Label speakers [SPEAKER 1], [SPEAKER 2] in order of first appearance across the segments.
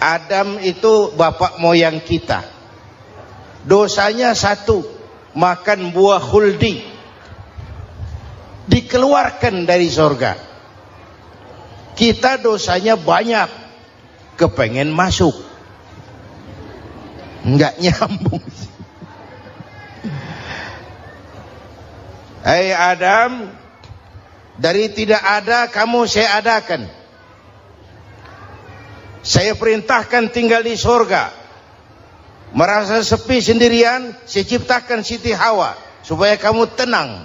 [SPEAKER 1] Adam itu bapak moyang kita. Dosanya satu, makan buah khuldi, dikeluarkan dari surga. Kita dosanya banyak, kepengen masuk, nggak nyambung. Hai Adam, dari tidak ada kamu saya adakan. Saya perintahkan tinggal di surga. Merasa sepi sendirian, saya ciptakan Siti Hawa supaya kamu tenang.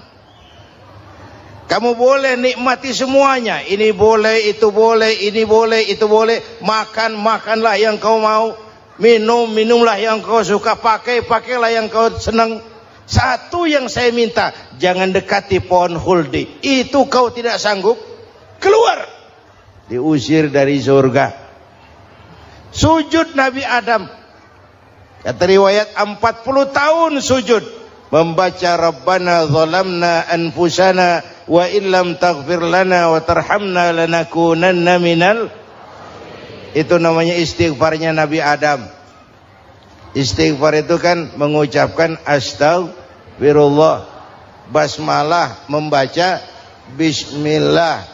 [SPEAKER 1] Kamu boleh nikmati semuanya. Ini boleh, itu boleh, ini boleh, itu boleh. Makan, makanlah yang kau mau. Minum, minumlah yang kau suka. Pakai, pakailah yang kau senang. Satu yang saya minta, jangan dekati pohon khuldi. Itu kau tidak sanggup, keluar. Diusir dari surga. Sujud Nabi Adam, kata riwayat 40 tahun sujud, membaca Rabbana zalamna anfusana wa illam taghfir lana wa tarhamna lanakunanna minal. Itu namanya istighfarnya Nabi Adam. Istighfar itu kan mengucapkan astagfirullah, basmalah, membaca bismillah.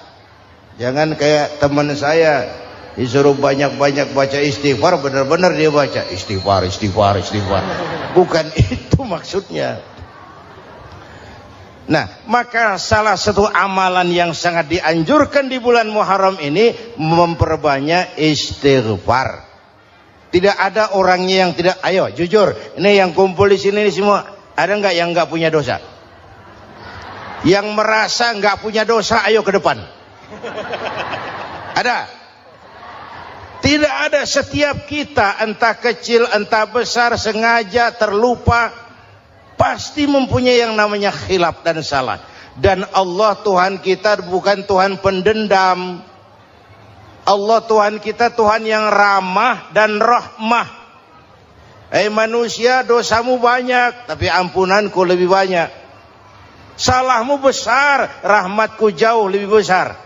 [SPEAKER 1] Jangan kayak teman saya disuruh banyak-banyak baca istighfar, benar-benar dia baca istighfar, istighfar, istighfar. Bukan itu maksudnya. Nah, maka salah satu amalan yang sangat dianjurkan di bulan Muharram ini memperbanyak istighfar. Tidak ada orangnya yang tidak. Ayo jujur, ini yang kumpul di sini ini semua, ada nggak yang nggak punya dosa? Yang merasa nggak punya dosa, ayo ke depan. Ada? Tidak ada. Setiap kita, entah kecil entah besar, sengaja terlupa, pasti mempunyai yang namanya khilaf dan salah. Dan Allah Tuhan kita bukan Tuhan pendendam. Allah Tuhan kita Tuhan yang ramah dan rahmah. Hei manusia, dosamu banyak, tapi ampunanku lebih banyak. Salahmu besar, rahmatku jauh lebih besar.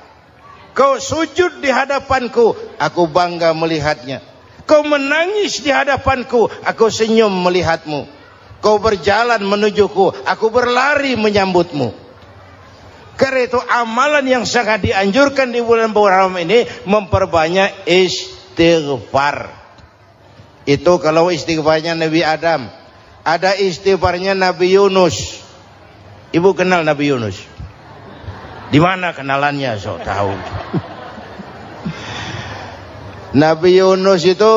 [SPEAKER 1] Kau sujud di hadapanku, aku bangga melihatnya. Kau menangis di hadapanku, aku senyum melihatmu. Kau berjalan menujuku, aku berlari menyambutmu. Karena itu amalan yang sangat dianjurkan di bulan Muharram ini memperbanyak istighfar. Itu kalau istighfarnya Nabi Adam. Ada istighfarnya Nabi Yunus. Ibu kenal Nabi Yunus? Di mana kenalannya? Sok tahu. Nabi Yunus itu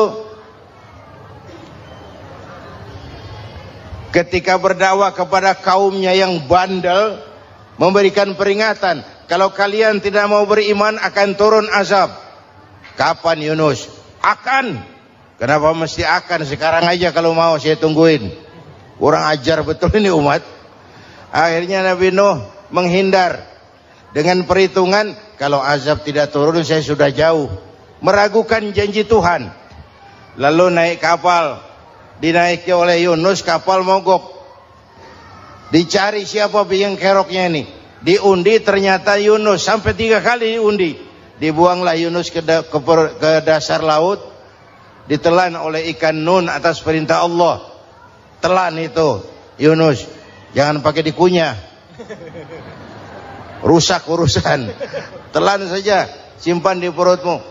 [SPEAKER 1] ketika berdakwah kepada kaumnya yang bandel, memberikan peringatan, kalau kalian tidak mau beriman akan turun azab. Kapan Yunus? Akan. Kenapa mesti akan? Sekarang aja kalau mau, saya tungguin. Kurang ajar betul ini umat. Akhirnya Nabi Nuh menghindar dengan perhitungan, kalau azab tidak turun saya sudah jauh. Meragukan janji Tuhan. Lalu naik kapal, dinaiki oleh Yunus, kapal mogok. Dicari siapa biang keroknya ini. Diundi, ternyata Yunus. Sampai 3 kali diundi. Dibuanglah Yunus ke dasar laut. Ditelan oleh ikan nun atas perintah Allah. Telan itu Yunus, jangan pakai dikunyah, rusak urusan. Telan saja, simpan di perutmu.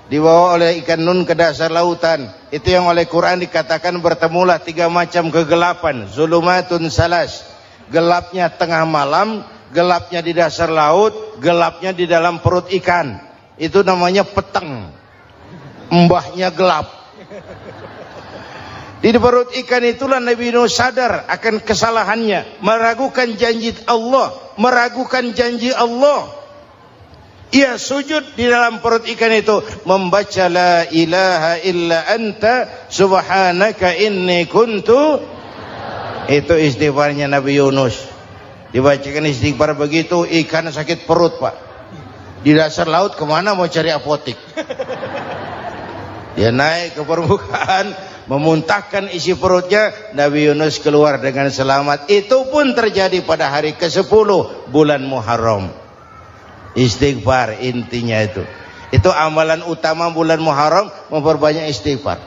[SPEAKER 1] Dibawa oleh ikan nun ke dasar lautan. Itu yang oleh Quran dikatakan bertemulah 3 macam kegelapan. Zulumatun salas. Gelapnya tengah malam, gelapnya di dasar laut, gelapnya di dalam perut ikan. Itu namanya peteng. Mbahnya gelap. Di perut ikan itulah Nabi Nuh sadar akan kesalahannya, meragukan janji Allah, meragukan janji Allah. Ia sujud di dalam perut ikan itu, membaca la ilaha illa anta subhanaka inni kuntu. Itu istighfarnya Nabi Yunus. Dibacakan istighfar begitu, ikan sakit perut, Pak. Di dasar laut kemana mau cari apotik? Dia naik ke permukaan, memuntahkan isi perutnya. Nabi Yunus keluar dengan selamat. Itu pun terjadi pada hari ke-10 bulan Muharram. Istighfar intinya itu. Itu amalan utama bulan Muharram, memperbanyak istighfar.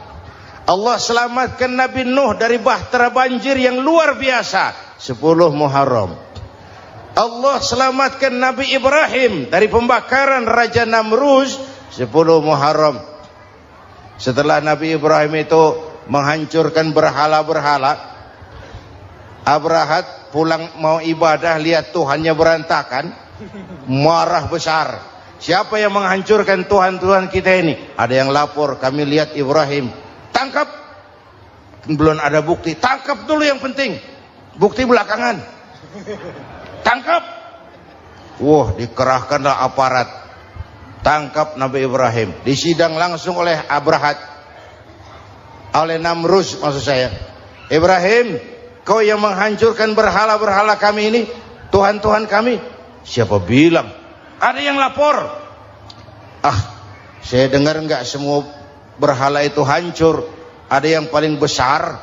[SPEAKER 1] Allah selamatkan Nabi Nuh dari bahtera banjir yang luar biasa, 10 Muharram. Allah selamatkan Nabi Ibrahim dari pembakaran Raja Namruz, 10 Muharram. Setelah Nabi Ibrahim itu menghancurkan berhala-berhala, Abrahat pulang mau ibadah, lihat Tuhannya berantakan, marah besar. Siapa yang menghancurkan Tuhan-Tuhan kita ini? Ada yang lapor, kami lihat Ibrahim. Tangkap. Belum ada bukti. Tangkap dulu yang penting. Bukti belakangan. Tangkap. Wah, dikerahkanlah aparat. Tangkap Nabi Ibrahim. Disidang langsung oleh Abrahat. Oleh Namruz maksud saya. Ibrahim, kau yang menghancurkan berhala-berhala kami ini, Tuhan-Tuhan kami. Siapa bilang? Ada yang lapor. Saya dengar enggak semua berhala itu hancur. Ada yang paling besar,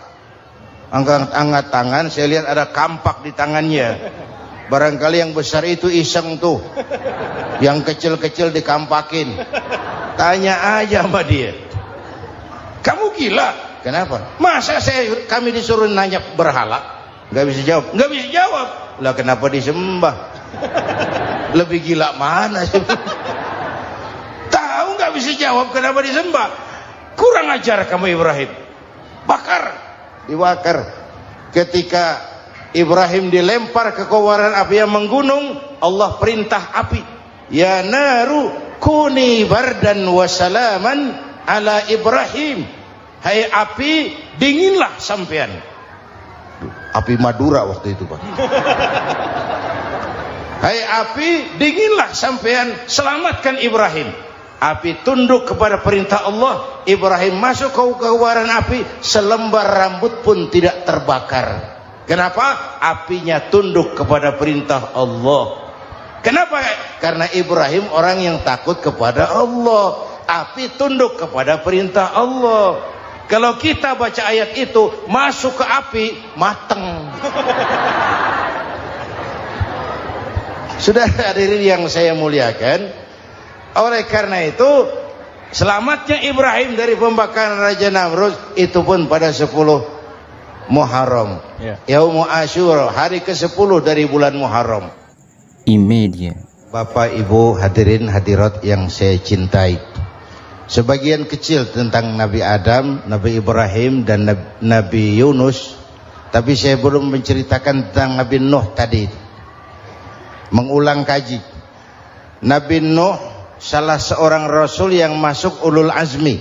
[SPEAKER 1] angkat tangan, saya lihat ada kampak di tangannya. Barangkali yang besar itu iseng tuh, yang kecil-kecil dikampakin. Tanya aja sama dia, kamu gila? Kenapa? Masa kami disuruh nanya berhala? Nggak bisa jawab. Nggak bisa jawab. Lah kenapa disembah? Lebih gila mana? Tahu nggak bisa jawab kenapa disembah? Kurang ajar kamu Ibrahim. Bakar, dibakar. Ketika Ibrahim dilempar ke kobaran api yang menggunung, Allah perintah api, ya naru kuni bardan wa salaman ala Ibrahim. Hai api, dinginlah sampean. Api Madura waktu itu, Pak. Hai api, dinginlah sampean, selamatkan Ibrahim. Api tunduk kepada perintah Allah. Ibrahim masuk ke kobaran api, selembar rambut pun tidak terbakar. Kenapa? Apinya tunduk kepada perintah Allah. Kenapa? Karena Ibrahim orang yang takut kepada Allah. Api tunduk kepada perintah Allah. Kalau kita baca ayat itu, masuk ke api, mateng. Sudah hadirin yang saya muliakan, oleh karena itu selamatnya Ibrahim dari pembakaran Raja Namruz itu pun pada 10 Muharram, Yaumul Asyura, hari ke-10 dari bulan Muharram.
[SPEAKER 2] Imedia.
[SPEAKER 1] Bapak Ibu hadirin hadirat yang saya cintai, sebagian kecil tentang Nabi Adam, Nabi Ibrahim dan Nabi Yunus, tapi saya belum menceritakan tentang Nabi Nuh tadi. Mengulang kaji. Nabi Nuh salah seorang rasul yang masuk ulul azmi,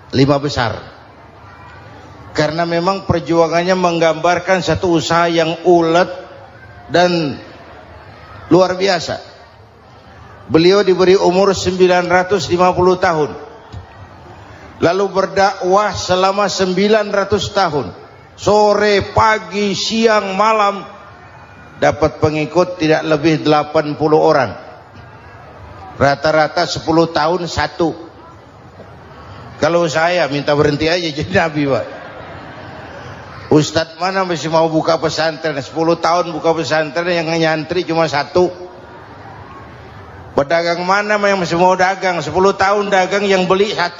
[SPEAKER 1] 5 besar. Karena memang perjuangannya menggambarkan satu usaha yang ulet dan luar biasa. Beliau diberi umur 950 tahun. Lalu berdakwah selama 900 tahun. Sore, pagi, siang, malam. Dapat pengikut tidak lebih 80 orang. Rata-rata 10 tahun satu. Kalau saya minta berhenti aja jadi nabi, Pak. Ustadz mana masih mau buka pesantren? 10 tahun buka pesantren, yang nyantri cuma 1. Pedagang mana yang masih mau dagang? 10 tahun dagang, yang beli 1.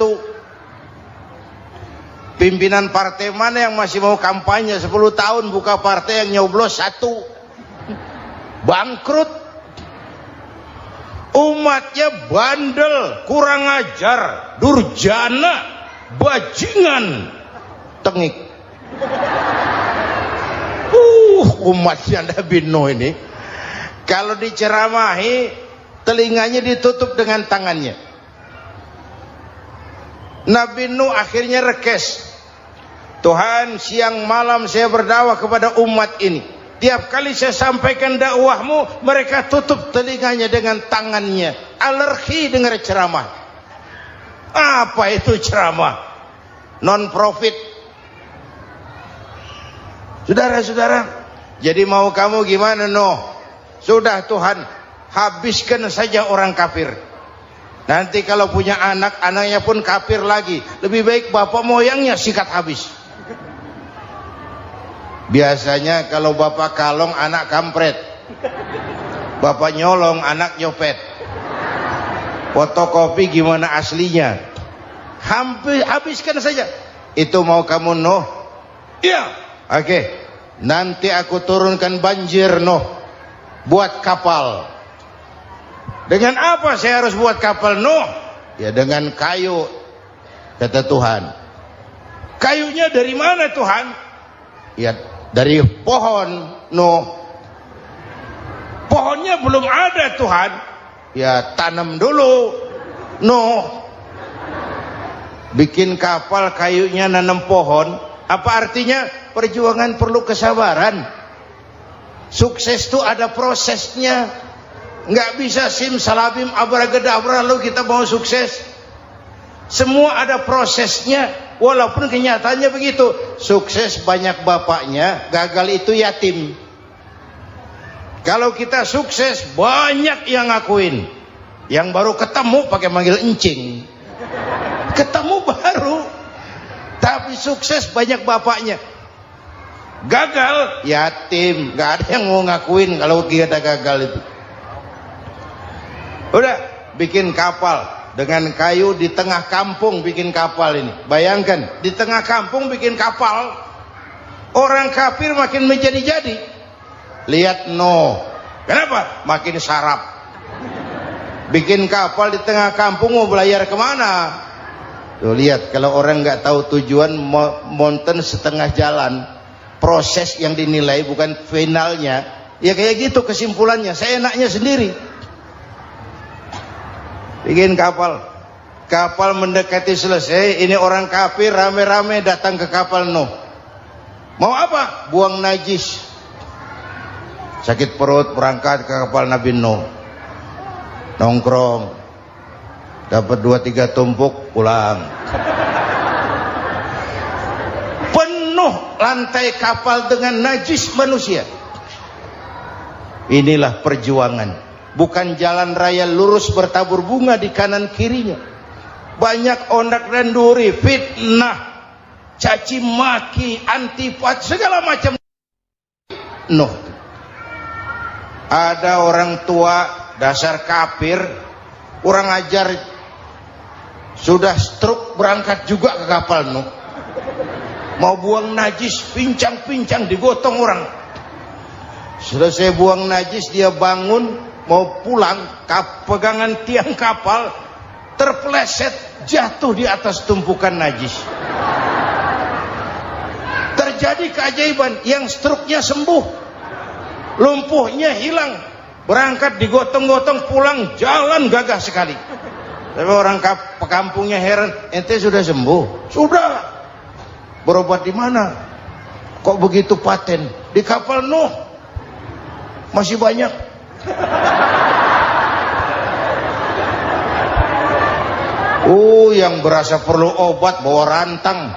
[SPEAKER 1] Pimpinan partai mana yang masih mau kampanye? 10 tahun buka partai, yang nyoblos 1. Bangkrut. Umatnya bandel, kurang ajar, durjana, bajingan, tengik. Umatnya Nabi Nuh ini kalau diceramahi, telinganya ditutup dengan tangannya. Nabi Nuh akhirnya rekes. Tuhan, siang malam saya berdakwah kepada umat ini. Tiap kali saya sampaikan dakwahmu, mereka tutup telinganya dengan tangannya. Alergi dengar ceramah. Apa itu ceramah? Non profit. Saudara-saudara, jadi mau kamu gimana, Nuh? Sudah Tuhan, habiskan saja orang kafir. Nanti kalau punya anak, anaknya pun kafir lagi. Lebih baik bapak moyangnya sikat habis. Biasanya kalau bapak kalong, anak kampret. Bapak nyolong, anak nyopet. Fotokopi gimana aslinya? Habiskan saja. Itu mau kamu Nuh? Iya. Oke. Nanti aku turunkan banjir Nuh. Buat kapal. Dengan apa saya harus buat kapal Nuh? Ya dengan kayu, kata Tuhan. Kayunya dari mana Tuhan? Ya dari pohon Nuh. Pohonnya belum ada Tuhan. Ya tanam dulu Nuh. Bikin kapal, kayunya nanam pohon. Apa artinya? Perjuangan perlu kesabaran. Sukses itu ada prosesnya. Nggak bisa simsalabim abracadabra lalu kita mau sukses. Semua ada prosesnya. Walaupun kenyataannya begitu. Sukses banyak bapaknya, gagal itu yatim. Kalau kita sukses banyak yang ngakuin. Yang baru ketemu pakai manggil encing. Ketemu baru. Tapi sukses banyak bapaknya. Gagal yatim, nggak ada yang mau ngakuin kalau kita gagal itu. Udah bikin kapal dengan kayu di tengah kampung, bikin kapal ini. Bayangkan di tengah kampung bikin kapal. Orang kafir makin menjadi-jadi. Lihat Nuh, kenapa? Makin sarap. Bikin kapal di tengah kampung mau belayar kemana? Tuh lihat, kalau orang nggak tahu tujuan, mountain setengah jalan. Proses yang dinilai bukan finalnya. Ya kayak gitu kesimpulannya. Saya enaknya sendiri. Bikin kapal. Kapal mendekati selesai. Ini orang kafir rame-rame datang ke kapal Nuh. Mau apa? Buang najis. Sakit perut berangkat ke kapal Nabi Nuh. Nongkrong. Dapat 2-3 tumpuk pulang. Penuh lantai kapal dengan najis manusia. Inilah perjuangan. Bukan jalan raya lurus bertabur bunga di kanan kirinya. Banyak ondak dan duri, fitnah, caci maki, antipat, segala macam. Nuh. Ada orang tua dasar kafir, kurang ajar, sudah stroke berangkat juga ke kapal Nuh. Mau buang najis, pincang-pincang digotong orang. Selesai buang najis dia bangun mau pulang, pegangan tiang kapal terpeleset jatuh di atas tumpukan najis. Terjadi keajaiban, yang struknya sembuh, lumpuhnya hilang, berangkat digotong-gotong pulang jalan gagah sekali. Tapi orang kampungnya heran, ente sudah sembuh? Sudah. Berobat di mana? Kok begitu paten? Di kapal Nuh. Masih banyak. Yang berasa perlu obat bawa rantang.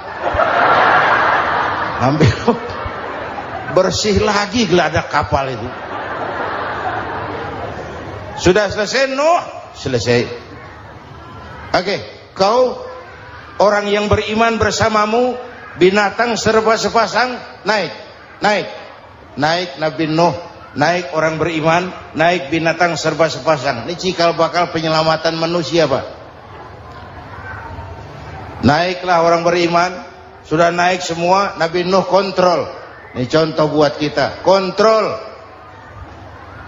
[SPEAKER 1] Ambil bersih lagi geladak kapal itu. Sudah selesai Nuh? Selesai. Oke, kau orang yang beriman bersamamu, binatang serba sepasang, naik Nabi Nuh, naik orang beriman, naik binatang serba sepasang. Ini cikal bakal penyelamatan manusia, Pak. Naiklah orang beriman, sudah naik semua, Nabi Nuh kontrol. Ini contoh buat kita, kontrol.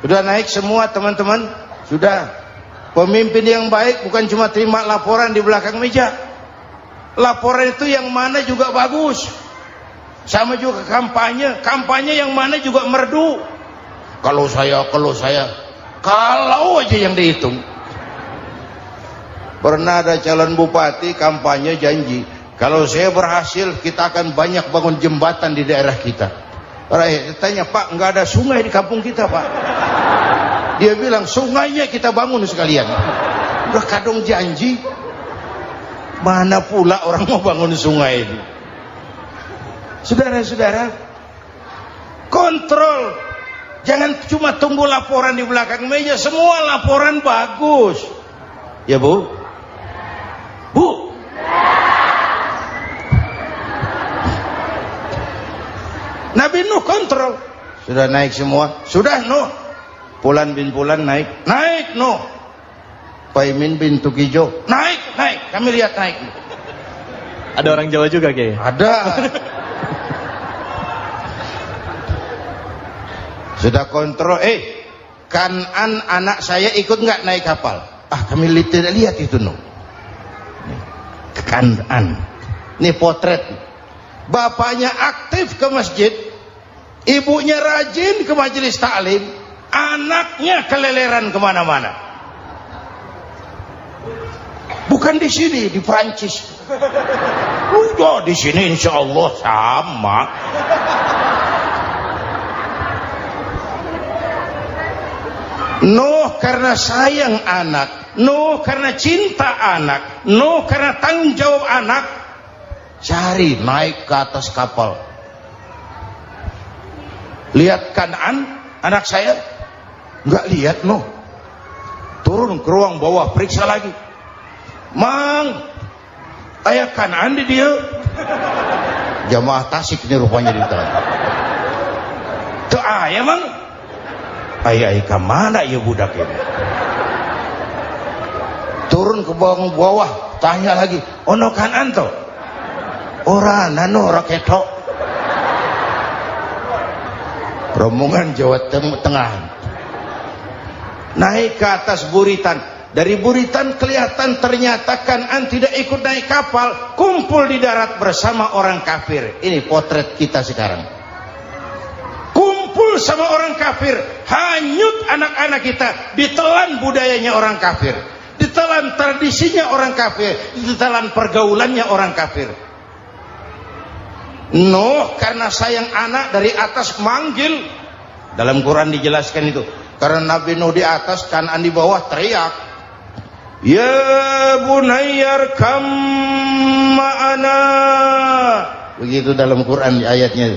[SPEAKER 1] Sudah naik semua teman-teman, sudah. Pemimpin yang baik bukan cuma terima laporan di belakang meja. Laporan itu yang mana juga bagus. Sama juga kampanye yang mana juga merdu. Kalau saya kalau aja yang dihitung. Pernah ada calon bupati kampanye janji, kalau saya berhasil kita akan banyak bangun jembatan di daerah kita. Rakyat tanya, Pak, nggak ada sungai di kampung kita, Pak. Dia bilang, sungainya kita bangun sekalian. Udah kadung janji, mana pula orang mau bangun sungai ini. Saudara-saudara, kontrol. Jangan cuma tunggu laporan di belakang meja, semua laporan bagus. Ya, Bu? Bu? Nabi Nuh kontrol. Sudah naik semua? Sudah Nuh. Pulan bin Pulan naik Nuh. Paimin bintu Kijo. Naik, kami lihat naik.
[SPEAKER 3] Ada orang Jawa juga Kiai?
[SPEAKER 1] Ada. Sudah kontrol, Kan'an anak saya ikut nggak naik kapal? Kami lihat itu no. Kan'an. Ini potret. Bapaknya aktif ke masjid, ibunya rajin ke majelis taklim, anaknya keleleran kemana-mana. Bukan di sini, di Prancis. Udah di sini insya Allah sama. Nuh karena sayang anak, Nuh karena cinta anak, Nuh karena tanggung jawab anak, cari naik ke atas kapal. Lihat Kan'an anak saya, nggak lihat Nuh. Turun ke ruang bawah, periksa lagi. Mang, ayah Kan'an di dia. Jamaah Tasik ini rupanya di dalam. Tuh ayah mang. Ayah ke mana ya budak ini? Turun ke bawah, tanya lagi, ono Kan'an to? Ora nano raketo. Rombongan Jawa Tengah naik ke atas buritan. Dari buritan kelihatan ternyata Kan'an tidak ikut naik kapal, kumpul di darat bersama orang kafir. Ini potret kita sekarang. Kumpul sama orang kafir, hanyut anak-anak kita, ditelan budayanya orang kafir, ditelan tradisinya orang kafir, ditelan pergaulannya orang kafir. Nuh karena sayang anak dari atas manggil. Dalam Quran dijelaskan itu. Karena Nabi Nuh di atas, Kan'an di bawah, teriak, ya bunayyar kam ma'ana. Begitu dalam Quran ayatnya.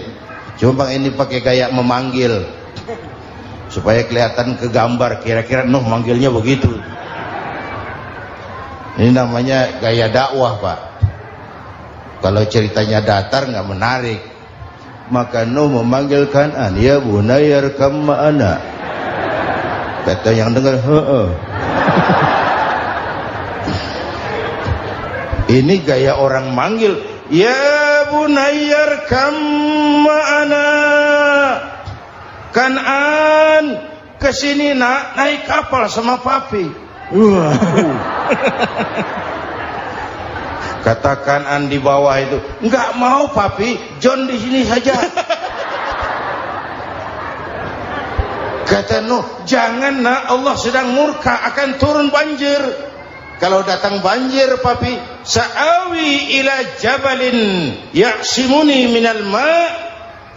[SPEAKER 1] Cuma ini pakai gaya memanggil supaya kelihatan ke gambar, kira-kira Nuh manggilnya begitu. Ini namanya gaya dakwah, Pak. Kalau ceritanya datar nggak menarik. Maka Nuh memanggil Kan'an, ya bunayyar kam ma'ana. Kata yang dengar, Ini gaya orang manggil, ya bunayyar kam ma'ana. Kan'an kesini nak, naik kapal sama papi. Kata Kan'an di bawah itu, nggak mau papi, John di sini saja. Kata Nuh, jangan nak, Allah sedang murka, akan turun banjir. Kalau datang banjir papi, sa'awi ila jabalin ya'simuni minal ma',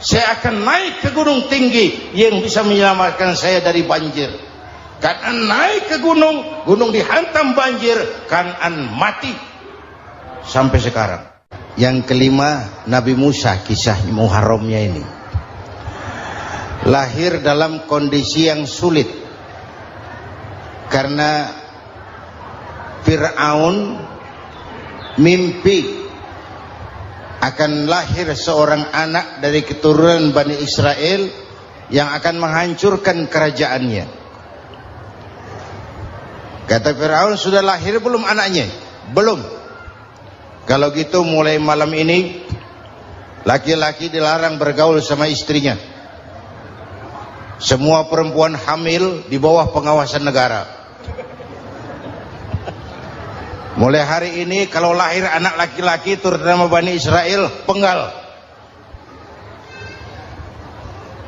[SPEAKER 1] saya akan naik ke gunung tinggi yang bisa menyelamatkan saya dari banjir. Kan'an naik ke gunung, gunung dihantam banjir, Kan'an mati sampai sekarang. Yang kelima, Nabi Musa, kisah Muharramnya ini. Lahir dalam kondisi yang sulit karena Fir'aun mimpi akan lahir seorang anak dari keturunan Bani Israel yang akan menghancurkan kerajaannya. Kata Fir'aun, sudah lahir belum anaknya? Belum. Kalau gitu mulai malam ini laki-laki dilarang bergaul sama istrinya. Semua perempuan hamil di bawah pengawasan negara. Mulai hari ini kalau lahir anak laki-laki terutama Bani Israel, penggal.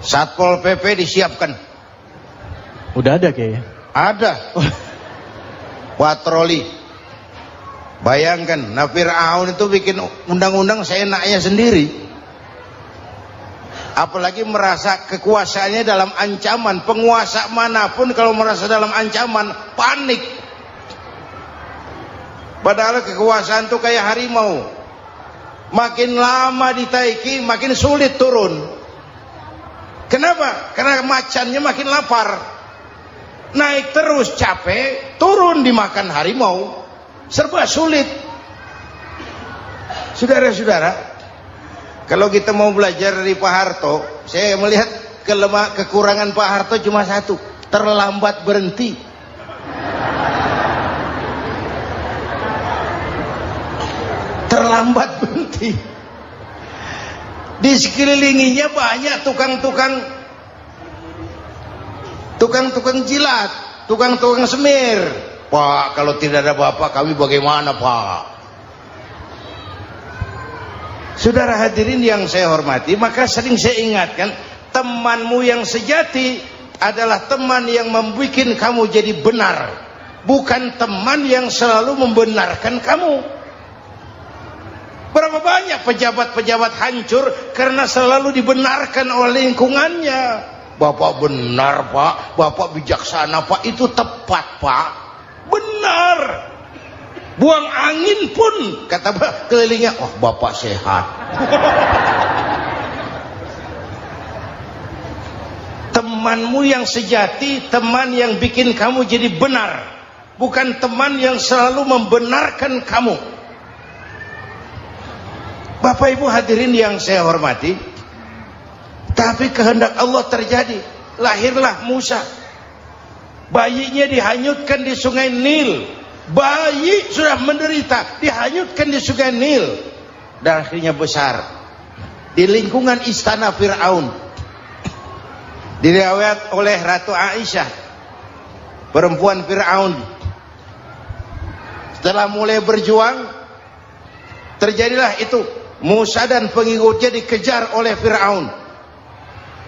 [SPEAKER 1] Satpol PP disiapkan.
[SPEAKER 3] Udah ada kayaknya.
[SPEAKER 1] Ada. Patroli. Bayangkan, Fir'aun itu bikin undang-undang seenaknya sendiri. Apalagi merasa kekuasaannya dalam ancaman. Penguasa manapun kalau merasa dalam ancaman, panik. Padahal kekuasaan itu kayak harimau. Makin lama ditaiki, makin sulit turun. Kenapa? Karena macannya makin lapar. Naik terus capek, turun dimakan harimau. Serba sulit. Saudara-saudara, kalau kita mau belajar dari Pak Harto, saya melihat kekurangan Pak Harto cuma satu, terlambat berhenti. lambat berhenti. Di sekelilinginya banyak tukang-tukang jilat, tukang-tukang semir. Pak, kalau tidak ada bapak kami bagaimana, Pak? Saudara hadirin yang saya hormati, maka sering saya ingatkan, temanmu yang sejati adalah teman yang membuat kamu jadi benar, bukan teman yang selalu membenarkan kamu. Berapa banyak pejabat-pejabat hancur karena selalu dibenarkan oleh lingkungannya. Bapak benar, Pak. Bapak bijaksana, Pak. Itu tepat, Pak. Benar. Buang angin pun kata kelilingnya, oh Bapak sehat. Temanmu yang sejati, teman yang bikin kamu jadi benar, bukan teman yang selalu membenarkan kamu. Bapak Ibu hadirin yang saya hormati, tapi kehendak Allah terjadi. Lahirlah Musa. Bayinya dihanyutkan di sungai Nil. Bayi sudah menderita, dihanyutkan di sungai Nil. Dan akhirnya besar di lingkungan istana Fir'aun. Diriwayat oleh Ratu Aisyah, perempuan Fir'aun, setelah mulai berjuang, terjadilah itu. Musa dan pengikutnya dikejar oleh Fir'aun.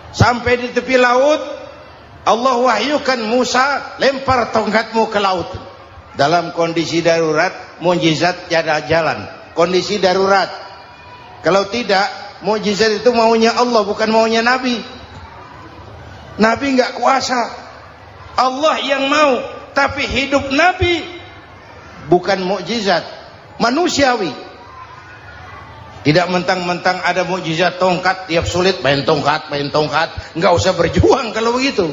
[SPEAKER 1] Sampai di tepi laut, Allah wahyukan Musa, lempar tongkatmu ke laut. Dalam kondisi darurat, mukjizat tiada jalan. Kondisi darurat. Kalau tidak, mukjizat itu maunya Allah, bukan maunya Nabi. Nabi nggak kuasa, Allah yang mau. Tapi hidup Nabi bukan mukjizat, manusiawi. Tidak mentang-mentang ada mukjizat tongkat, tiap sulit main tongkat, nggak usah berjuang kalau begitu.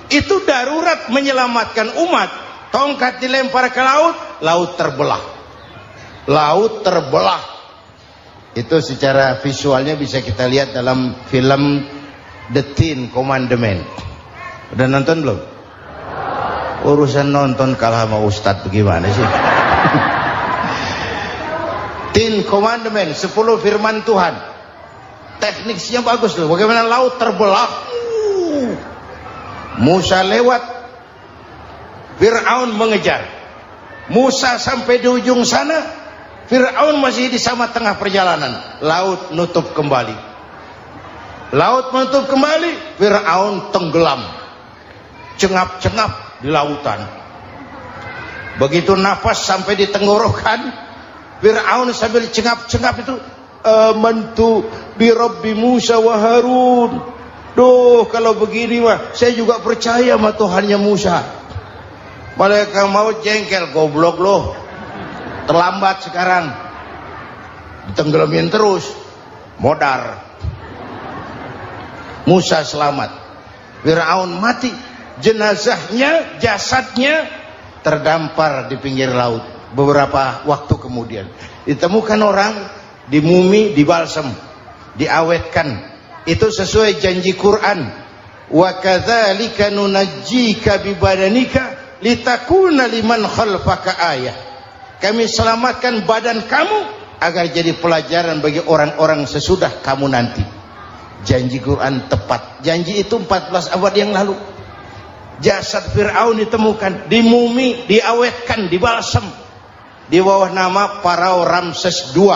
[SPEAKER 1] Itu darurat menyelamatkan umat. Tongkat dilempar ke laut, laut terbelah. Laut terbelah. Itu secara visualnya bisa kita lihat dalam film The Ten Commandments. Udah nonton belum? Urusan nonton kalah sama Ustadz bagaimana sih? Ten Commandments, 10 firman Tuhan. Tekniknya bagus loh. Bagaimana laut terbelah. Musa lewat, Fir'aun mengejar. Musa sampai di ujung sana, Fir'aun masih di sama tengah perjalanan. Laut nutup kembali. Laut menutup kembali, Fir'aun tenggelam. Cengap-cengap di lautan. Begitu nafas sampai di tenggorokan, Fir'aun sambil cengap-cengap itu, amantu bi Rabbi Musa wa Harun. Duh, kalau begini mah saya juga percaya sama Tuhannya Musa. Malaikat maut jengkel, goblok loh. Terlambat sekarang. Ditenggelamin terus. Modar. Musa selamat. Fir'aun mati. Jenazahnya, jasadnya terdampar di pinggir laut. Beberapa waktu kemudian ditemukan orang, dimumi, dibalsem, diawetkan. Itu sesuai janji Quran. Wa kadzalika nunajjika bi badanika litakuna liman khalfaka ayah. Kami selamatkan badan kamu agar jadi pelajaran bagi orang-orang sesudah kamu nanti. Janji Quran tepat. Janji itu 14 abad yang lalu. Jasad Fir'aun ditemukan, dimumi, diawetkan, dibalsem di bawah nama Farao Ramses II.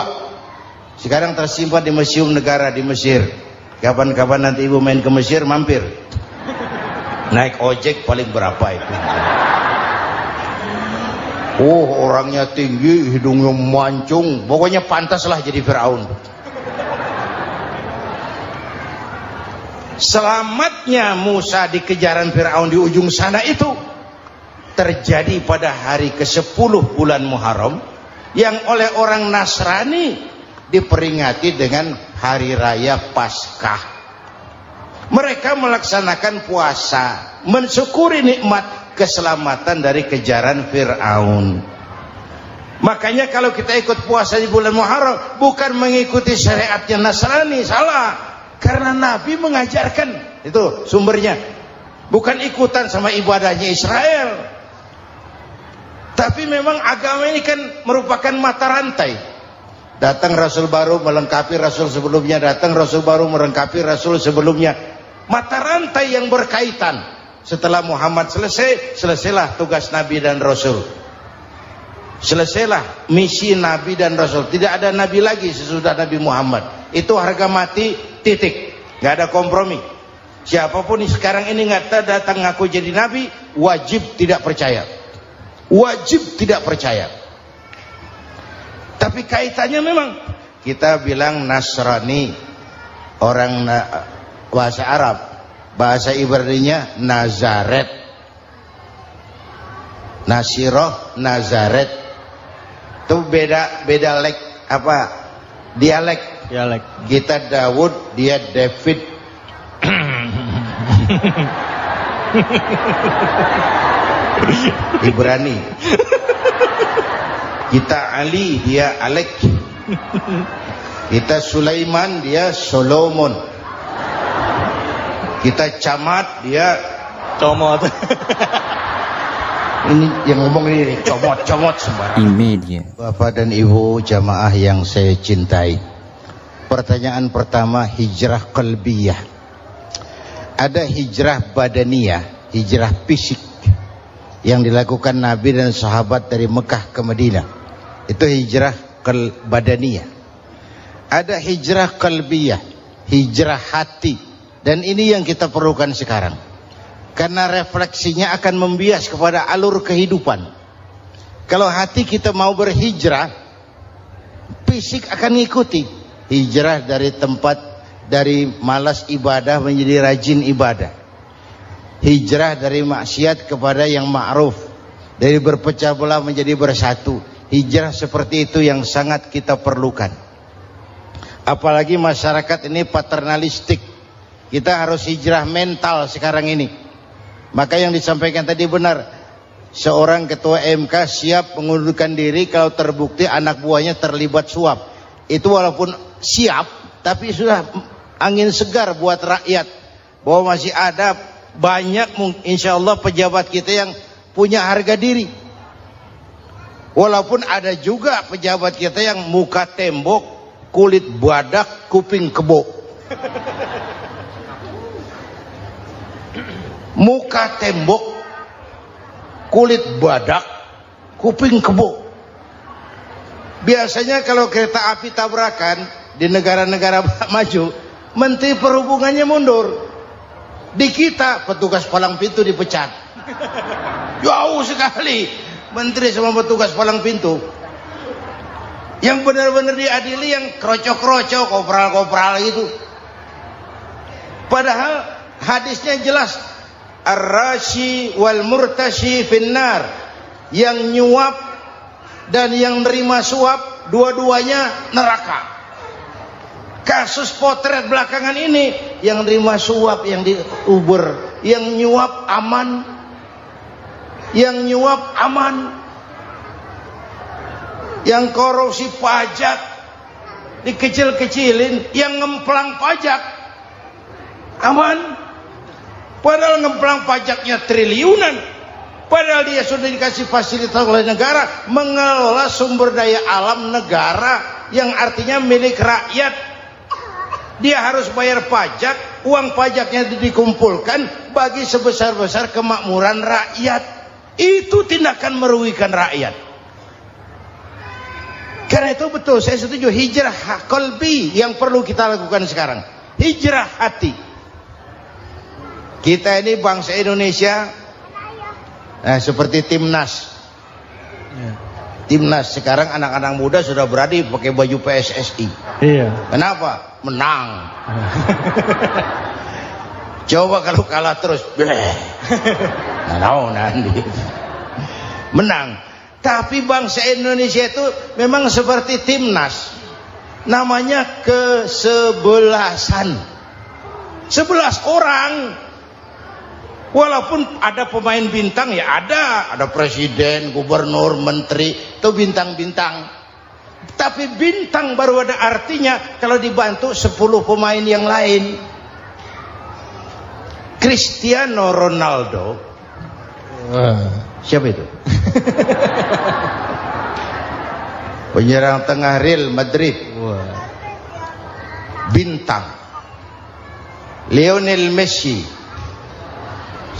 [SPEAKER 1] Sekarang tersimpan di Museum Negara di Mesir. Kapan-kapan nanti ibu main ke Mesir, mampir. Naik ojek paling berapa itu? Oh, orangnya tinggi, hidungnya mancung, pokoknya pantaslah jadi Fir'aun. Selamatnya Musa di kejaran Fir'aun di ujung sana itu terjadi pada hari ke-10 bulan Muharram, yang oleh orang Nasrani diperingati dengan hari raya Paskah. Mereka melaksanakan puasa, mensyukuri nikmat keselamatan dari kejaran Fir'aun. Makanya kalau kita ikut puasa di bulan Muharram, bukan mengikuti syariatnya Nasrani, salah. Karena Nabi mengajarkan, itu sumbernya. Bukan ikutan sama ibadahnya Israel. Tapi memang agama ini kan merupakan mata rantai. Datang Rasul baru melengkapi Rasul sebelumnya, datang Rasul baru melengkapi Rasul sebelumnya. Mata rantai yang berkaitan. Setelah Muhammad selesai, selesailah tugas Nabi dan Rasul. Selesailah misi Nabi dan Rasul. Tidak ada Nabi lagi sesudah Nabi Muhammad. Itu harga mati, titik. Gak ada kompromi. Siapapun sekarang ini nggak datang ngaku jadi Nabi, wajib tidak percaya. Wajib tidak percaya. Tapi kaitannya memang kita bilang Nasrani, orang bahasa Arab, bahasa Ibraninya Nazaret, Nasiroh, Nazaret. Itu beda dialek. Kita Daud, dia David. Ibrani. Kita Ali, dia Alek. Kita Sulaiman, dia Solomon. Kita Camat, dia
[SPEAKER 3] Comot.
[SPEAKER 1] ini yang ngomong ini comot sembarang.
[SPEAKER 2] Imedia.
[SPEAKER 1] Bapak dan Ibu jamaah yang saya cintai, pertanyaan pertama, hijrah qalbiyah. Ada hijrah badaniyah, hijrah fisik yang dilakukan Nabi dan sahabat dari Mekah ke Madinah. Itu hijrah badaniyah. Ada hijrah qalbiyah, hijrah hati. Dan ini yang kita perlukan sekarang. Karena refleksinya akan membias kepada alur kehidupan. Kalau hati kita mau berhijrah, fisik akan ngikuti. Hijrah dari tempat, dari malas ibadah menjadi rajin ibadah. Hijrah dari maksiat kepada yang ma'ruf, dari berpecah belah menjadi bersatu. Hijrah seperti itu yang sangat kita perlukan. Apalagi masyarakat ini paternalistik. Kita harus hijrah mental sekarang ini. Maka yang disampaikan tadi benar. Seorang ketua MK siap mengundurkan diri kalau terbukti anak buahnya terlibat suap. Itu walaupun siap, tapi sudah angin segar buat rakyat. Bahwa masih ada banyak insya Allah pejabat kita yang punya harga diri. Walaupun ada juga pejabat kita yang muka tembok, kulit badak, kuping kebo. Muka tembok, kulit badak, kuping kebo. Biasanya kalau kereta api tabrakan di negara-negara maju, Menteri Perhubungannya mundur. Di kita petugas palang pintu dipecat. Jauh sekali menteri sama petugas palang pintu. Yang benar-benar diadili yang krocok-krocok, kopral-kopral gitu. Padahal hadisnya jelas, ar-rashi wal murtashi finnar. Yang nyuap dan yang nerima suap, dua-duanya neraka. Kasus potret belakangan ini, yang nerima suap, yang diuber, yang nyuap aman, yang nyuap aman, yang korupsi pajak dikecil-kecilin, yang ngemplang pajak aman. Padahal ngemplang pajaknya triliunan, padahal dia sudah dikasih fasilitas oleh negara mengelola sumber daya alam negara yang artinya milik rakyat. Dia harus bayar pajak, uang pajaknya dikumpulkan bagi sebesar-besar kemakmuran rakyat. Itu tindakan merugikan rakyat. Karena itu betul, saya setuju, hijrah qalbi yang perlu kita lakukan sekarang. Hijrah hati. Kita ini bangsa Indonesia, seperti timnas. Timnas sekarang anak-anak muda sudah berani pakai baju PSSI.
[SPEAKER 3] Iya.
[SPEAKER 1] Kenapa? Menang. Coba kalau kalah terus, nanti menang. Tapi bangsa Indonesia itu memang seperti timnas, namanya kesebelasan. 11 orang. Walaupun ada pemain bintang, ya ada presiden, gubernur, menteri, itu bintang-bintang. Tapi bintang baru ada artinya kalau dibantu 10 pemain yang lain. Cristiano Ronaldo, siapa itu? Penyerang tengah Real Madrid,
[SPEAKER 3] Wah.
[SPEAKER 1] bintang. Lionel Messi.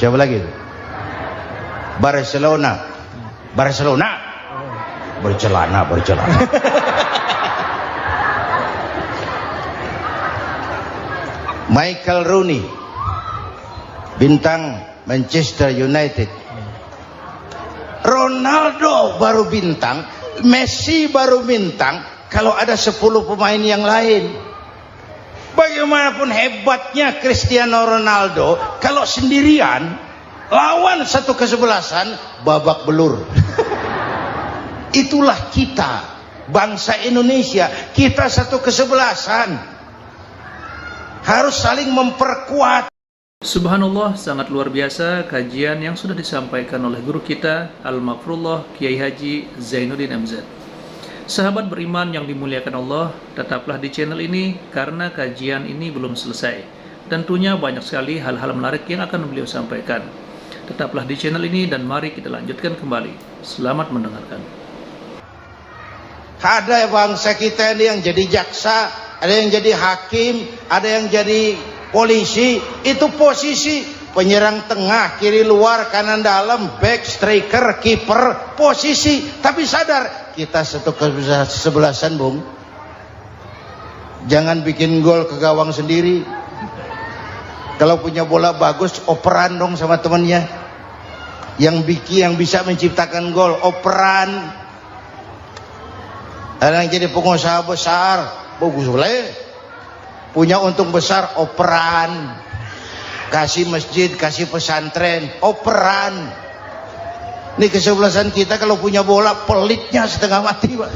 [SPEAKER 1] Siapa lagi? Barcelona. Bercelana. Michael Rooney, bintang Manchester United. Ronaldo baru bintang, Messi baru bintang kalau ada 10 pemain yang lain. Bagaimanapun hebatnya Cristiano Ronaldo, kalau sendirian lawan satu kesebelasan, babak belur. Itulah kita, bangsa Indonesia. Kita satu kesebelasan, harus saling memperkuat.
[SPEAKER 4] Subhanallah, sangat luar biasa kajian yang sudah disampaikan oleh guru kita Al-Maghfurullah Kiai Haji Zainuddin MZ. Sahabat beriman yang dimuliakan Allah, tetaplah di channel ini karena kajian ini belum selesai. Tentunya banyak sekali hal-hal menarik yang akan beliau sampaikan. Tetaplah di channel ini dan mari kita lanjutkan kembali. Selamat mendengarkan.
[SPEAKER 1] Ada bangsa kita ini yang jadi jaksa, ada yang jadi hakim, ada yang jadi polisi. Itu posisi penyerang tengah, kiri luar, kanan dalam, back, striker, kiper, posisi. Tapi sadar, kita satu kesebelasan, Bung. Jangan bikin gol ke gawang sendiri. Kalau punya bola bagus, operan dong sama temannya. Yang bisa menciptakan gol, operan. Ada yang jadi pengusaha besar, bagus boleh. Punya untung besar, operan. Kasih masjid, kasih pesantren, operan. Ini kesebelasan kita kalau punya bola, pelitnya setengah mati, Pak.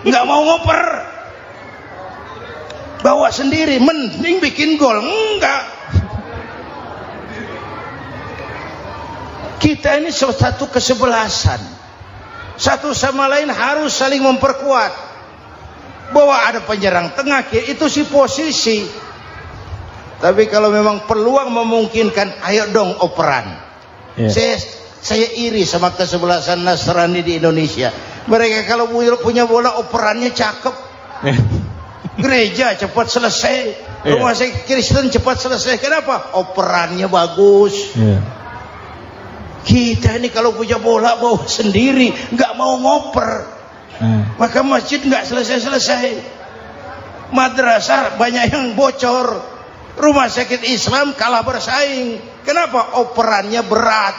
[SPEAKER 1] Nggak mau ngoper. Bawa sendiri, mending bikin gol. Enggak. Kita ini satu kesebelasan. Satu sama lain harus saling memperkuat. Bahwa ada penyerang tengah, itu si posisi. Tapi kalau memang peluang memungkinkan, ayo dong operan. Saya iri sama kesebelasan Nasrani di Indonesia. Mereka kalau punya bola, operannya cakep. Gereja cepat selesai, rumah sakit Kristen cepat selesai. Kenapa? Operannya bagus. Kita ini kalau punya bola bawa sendiri, nggak mau ngoper. Maka masjid nggak selesai-selesai, madrasah banyak yang bocor, rumah sakit Islam kalah bersaing. Kenapa? Operannya berat.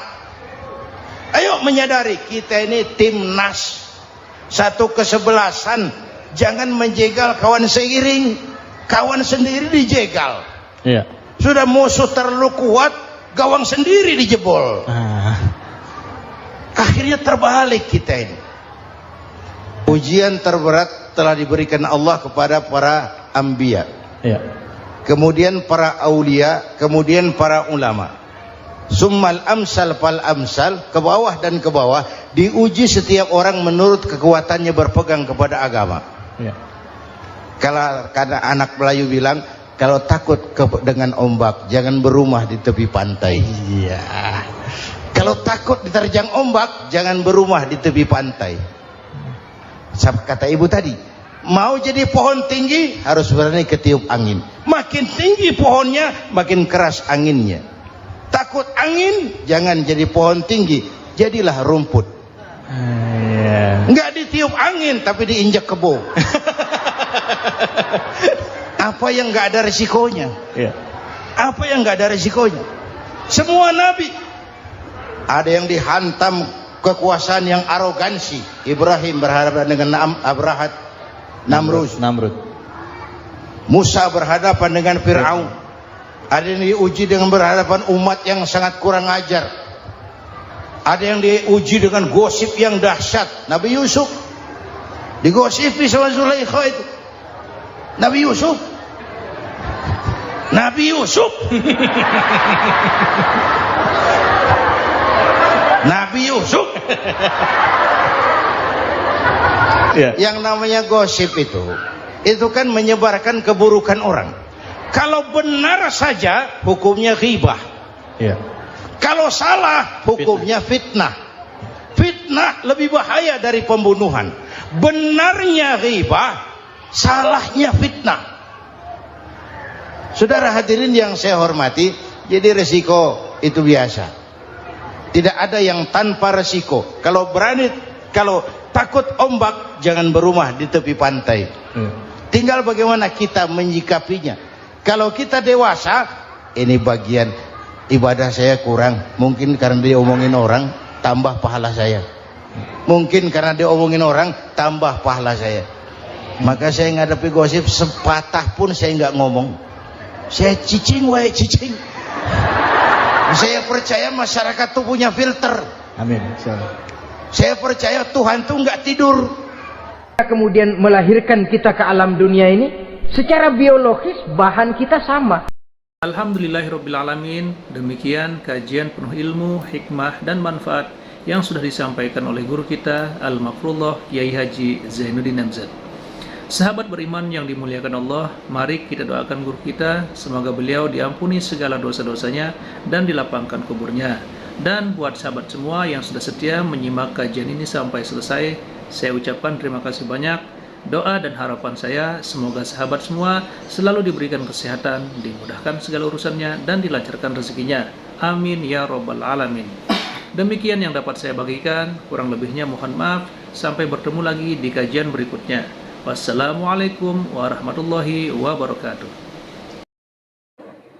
[SPEAKER 1] Ayo menyadari, kita ini timnas, satu kesebelasan. Jangan menjegal kawan seiring, kawan sendiri dijegal. Sudah musuh terlalu kuat, gawang sendiri dijebol. Akhirnya terbalik kita ini. Ujian terberat telah diberikan Allah kepada para anbiya, kemudian para aulia, kemudian para ulama. Summal amsal fal amsal, ke bawah dan ke bawah, diuji setiap orang menurut kekuatannya berpegang kepada agama. Kalau karena anak Melayu bilang, kalau takut dengan ombak, jangan berumah di tepi pantai. Kalau takut diterjang ombak, jangan berumah di tepi pantai. Kata ibu tadi, mau jadi pohon tinggi harus berani ketiup angin. Makin tinggi pohonnya, makin keras anginnya. Takut angin, jangan jadi pohon tinggi, jadilah rumput. Nggak ditiup angin, tapi diinjak kebo. Apa yang nggak ada resikonya? Apa yang nggak ada resikonya? Semua nabi ada yang dihantam kekuasaan yang arogansi. Ibrahim berhadapan dengan Namrud. Musa berhadapan dengan Fir'aun. Ada yang diuji dengan berhadapan umat yang sangat kurang ajar. Ada yang diuji dengan gosip yang dahsyat. Nabi Yusuf digosipi sama Zulaikha itu. Nabi Yusuf Yang namanya gosip itu kan menyebarkan keburukan orang. Kalau benar saja hukumnya ghibah. Kalau salah hukumnya fitnah. Fitnah lebih bahaya dari pembunuhan. Benarnya ghibah, salahnya fitnah. Saudara hadirin yang saya hormati, jadi resiko itu biasa. Tidak ada yang tanpa resiko. Kalau takut ombak, jangan berumah di tepi pantai. Tinggal bagaimana kita menyikapinya. Kalau kita dewasa, ini bagian ibadah saya kurang. Mungkin karena dia omongin orang, tambah pahala saya. Mungkin karena dia omongin orang, tambah pahala saya. Maka saya ngadepi gosip sepatah pun saya nggak ngomong. Saya cicing, wae cicing. Saya percaya masyarakat itu punya filter.
[SPEAKER 3] Amin.
[SPEAKER 1] Saya percaya Tuhan itu nggak tidur.
[SPEAKER 5] Kemudian melahirkan kita ke alam dunia ini, secara biologis bahan kita sama.
[SPEAKER 4] Alhamdulillahirrabbilalamin. Demikian kajian penuh ilmu, hikmah, dan manfaat yang sudah disampaikan oleh guru kita Al-Mafrullah Kiai Haji Zainuddin MZ. Sahabat beriman yang dimuliakan Allah, mari kita doakan guru kita, semoga beliau diampuni segala dosa-dosanya dan dilapangkan kuburnya. Dan buat sahabat semua yang sudah setia menyimak kajian ini sampai selesai, saya ucapkan terima kasih banyak. Doa dan harapan saya, semoga sahabat semua selalu diberikan kesehatan, dimudahkan segala urusannya, dan dilancarkan rezekinya. Amin ya Rabbal Alamin. Demikian yang dapat saya bagikan, kurang lebihnya mohon maaf. Sampai bertemu lagi di kajian berikutnya. Wassalamualaikum warahmatullahi wabarakatuh.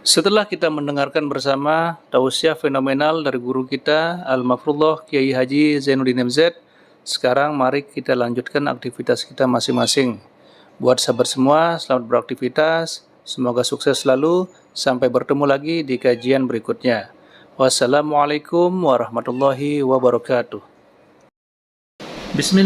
[SPEAKER 4] Setelah kita mendengarkan bersama tausiah fenomenal dari guru kita Al-Mafrullah Kiai Haji Zainuddin MZ, sekarang mari kita lanjutkan aktivitas kita masing-masing. Buat sahabat semua, selamat beraktivitas, semoga sukses selalu, sampai bertemu lagi di kajian berikutnya. Wassalamualaikum warahmatullahi wabarakatuh. Bismillah.